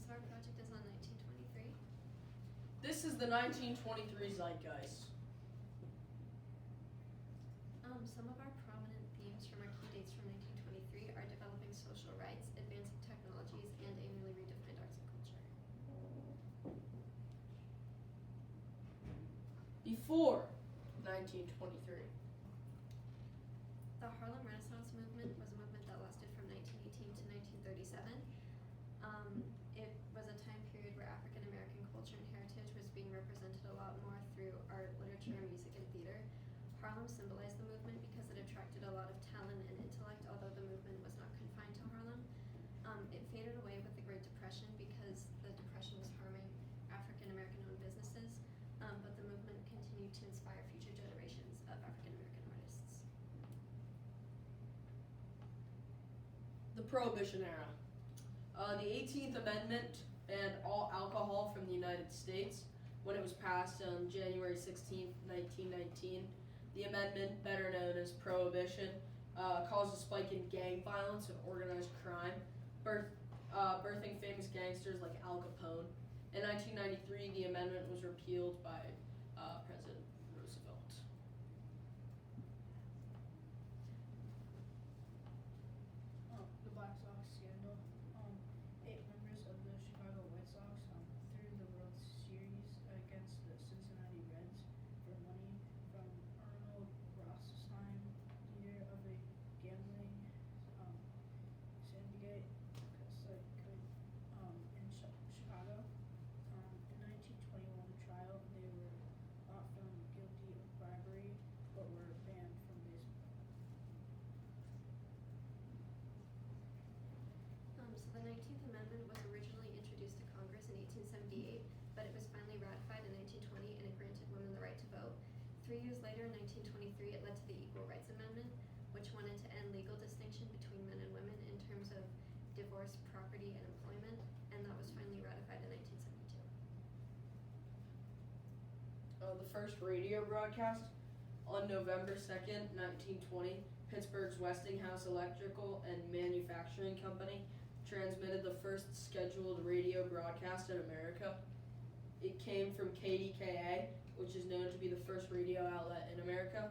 So our project is on 1923. This is the 1923 Zeitgeist. Some of our prominent themes from our key dates from 1923 are developing social rights, advancing technologies, and a newly redefined arts and culture. Before 1923. The Harlem Renaissance movement was a movement that lasted from 1918 to 1937. It was a time period where African American culture and heritage was being represented a lot more through art, literature, music, and theater. Harlem symbolized the movement because it attracted a lot of talent and intellect, although the movement was not confined to Harlem. It faded away with the Great Depression because the Depression was harming African American owned businesses, but the movement continued to inspire future generations of African American artists. The Prohibition era. The 18th Amendment banned all alcohol from the United States when it was passed on January 16, 1919. The amendment, better known as Prohibition, caused a spike in gang violence and organized crime, birthing famous gangsters like Al Capone. In 1993, the amendment was repealed by President Roosevelt. The Black Sox scandal. 8 members of the Chicago White Sox threw the World Series against the Cincinnati Reds for money from Arnold Rothstein, leader of a gambling syndicate in Chicago. In 1921 trial, they were not found guilty of bribery, but were banned from baseball. So the 19th Amendment was originally introduced to Congress in 1878, but it was finally ratified in 1920 and it granted women the right to vote. 3 years later, in 1923, it led to the Equal Rights Amendment, which wanted to end legal distinction between men and women in terms of divorce, property, and employment, and that was finally ratified in 1972. The first radio broadcast on November 2nd, 1920, Pittsburgh's Westinghouse Electrical and Manufacturing Company transmitted the first scheduled radio broadcast in America. It came from KDKA, which is known to be the first radio outlet in America.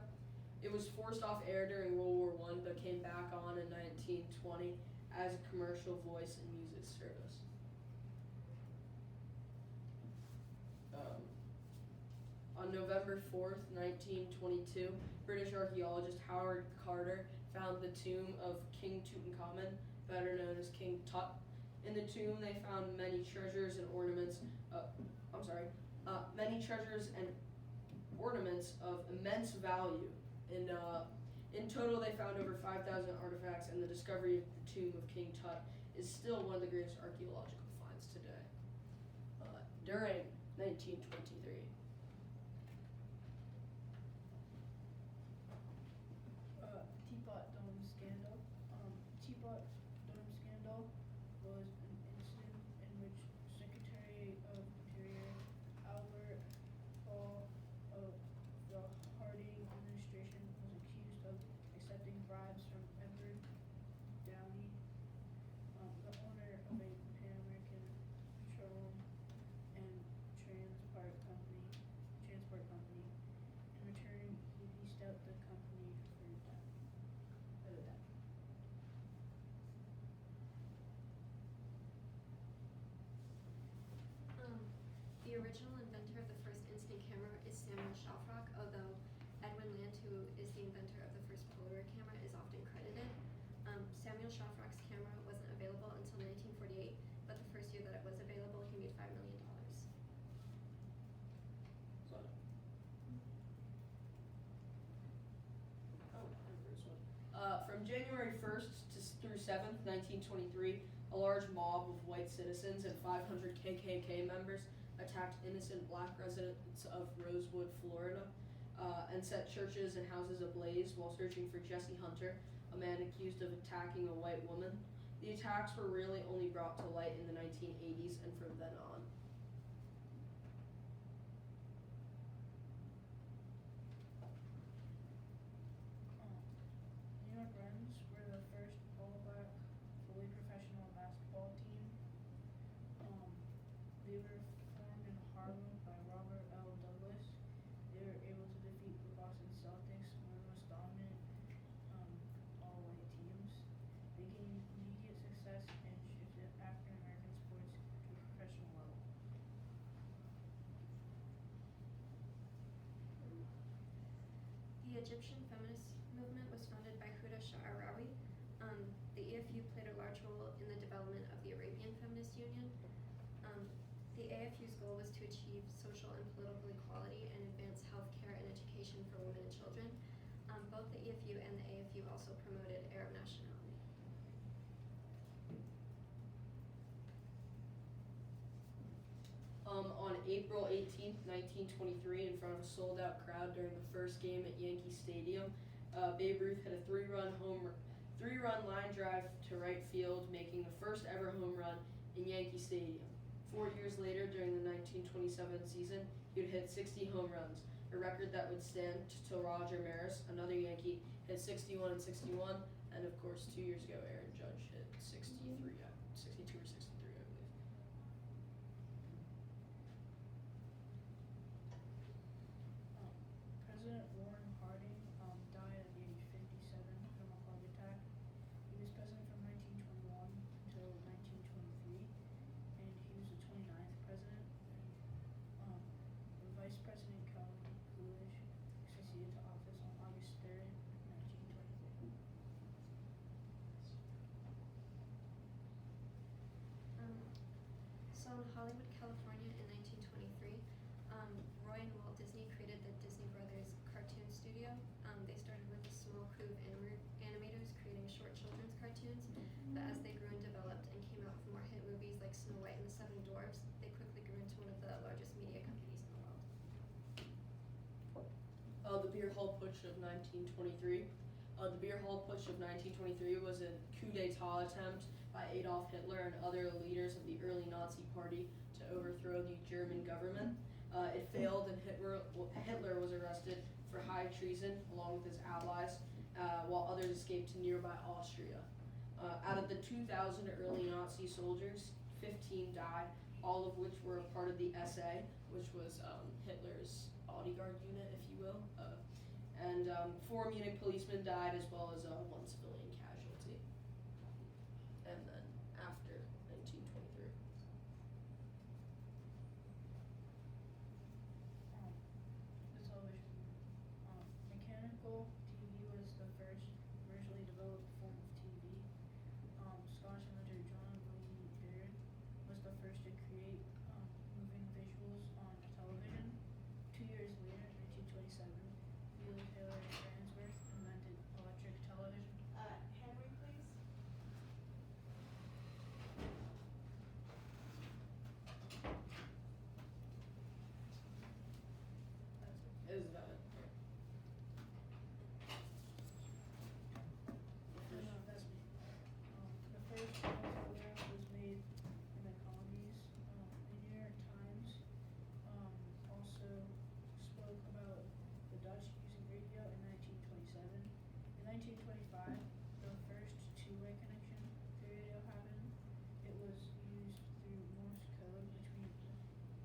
It was forced off air during World War I, but came back on in 1920 as a commercial voice and music service. On November 4th, 1922, British archaeologist Howard Carter found the tomb of King Tutankhamun, better known as King Tut. In the tomb, they found many treasures and ornaments. Many treasures and ornaments of immense value. In total, they found over 5,000 artifacts, and the discovery of the tomb of King Tut is still one of the greatest archaeological finds today. During 1923. Teapot Dome scandal. Teapot Dome scandal was an incident in which Secretary of Interior Albert Hall of the Harding administration was accused of accepting bribes from Edward Downey, the owner of a Pan-American petroleum and transport company. In return, he leased out the company for that. The original inventor of the first instant camera is Samuel Shawfrock, although Edwin Land, who is the inventor of the first Polaroid camera, is often credited. Samuel Shawfrock's camera wasn't available until 1948, but the first year that it was available, he made $5 million. From January 1st through 7th, 1923, a large mob of white citizens and 500 KKK members attacked innocent black residents of Rosewood, Florida, and set churches and houses ablaze while searching for Jesse Hunter, a man accused of attacking a white woman. The attacks were really only brought to light in the 1980s and from then on. New York Reds were the first all-black, fully professional basketball team. Egyptian feminist movement was founded by Huda Sha'arawi. The EFU played a large role in the development of the Arabian Feminist Union. The AFU's goal was to achieve social and political equality and advance healthcare and education for women and children. Both the EFU and the AFU also promoted Arab nationality. On April 18th, 1923, in front of a sold-out crowd during the first game at Yankee Stadium, Babe Ruth hit a three-run line drive to right field, making the first ever home run in Yankee Stadium. 4 years later, during the 1927 season, he would hit 60 home runs, a record that would stand till Roger Maris, another Yankee, hit 61 and 61, and of course 2 years ago Aaron Judge hit 62 or 63, I believe. President Warren Harding died at the age of 57 from a heart attack. He was president from 1921 until 1923, and he was the 29th president. And Vice President Calvin Coolidge succeeded to office on August 3rd, 1923. So in Hollywood, California in 1923, Roy and Walt Disney created the Disney Brothers Cartoon Studio. They started with a small crew of animators creating short children's cartoons, but as they grew and developed and came out with more hit movies like Snow White and the Seven Dwarfs, they quickly grew into one of the largest media companies in the world. The Beer Hall Putsch of 1923. The Beer Hall Putsch of 1923 was a coup d'etat attempt by Adolf Hitler and other leaders of the early Nazi Party to overthrow the German government. It failed, and Hitler was arrested for high treason along with his allies, while others escaped to nearby Austria. Out of the 2,000 early Nazi soldiers, 15 died, all of which were a part of the SA, which was Hitler's bodyguard unit, if you will. And 4 Munich policemen died, as well as 1 civilian casualty. And then after 1923. The television. Mechanical TV was the first commercially developed form of TV. Scottish inventor John William Baird was the first to create moving visuals on television. 2 years later, 1927, Felix Taylor and Farnsworth invented electric television. Henry, please. That's it. Is that No, that's me. The first photograph was made in the colonies. The New York Times also spoke about the Dutch using radio in 1927. In 1925, the first two-way connection to radio happened. It was used through Morse code between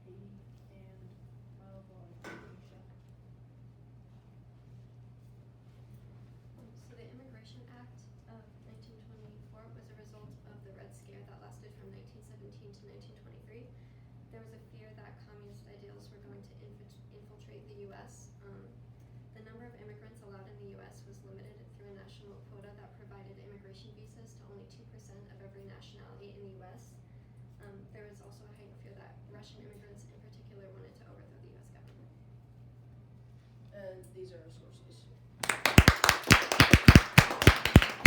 Haiti and Malabar, Indonesia. So the Immigration Act of 1924 was a result of the Red Scare that lasted from 1917 to 1923. There was a fear that communist ideals were going to infiltrate the U.S. The number of immigrants allowed in the U.S. was limited through a national quota that provided immigration visas to only 2% of every nationality in the U.S. There was also a heightened fear that Russian immigrants in particular wanted to overthrow the U.S. government. and these are our sources.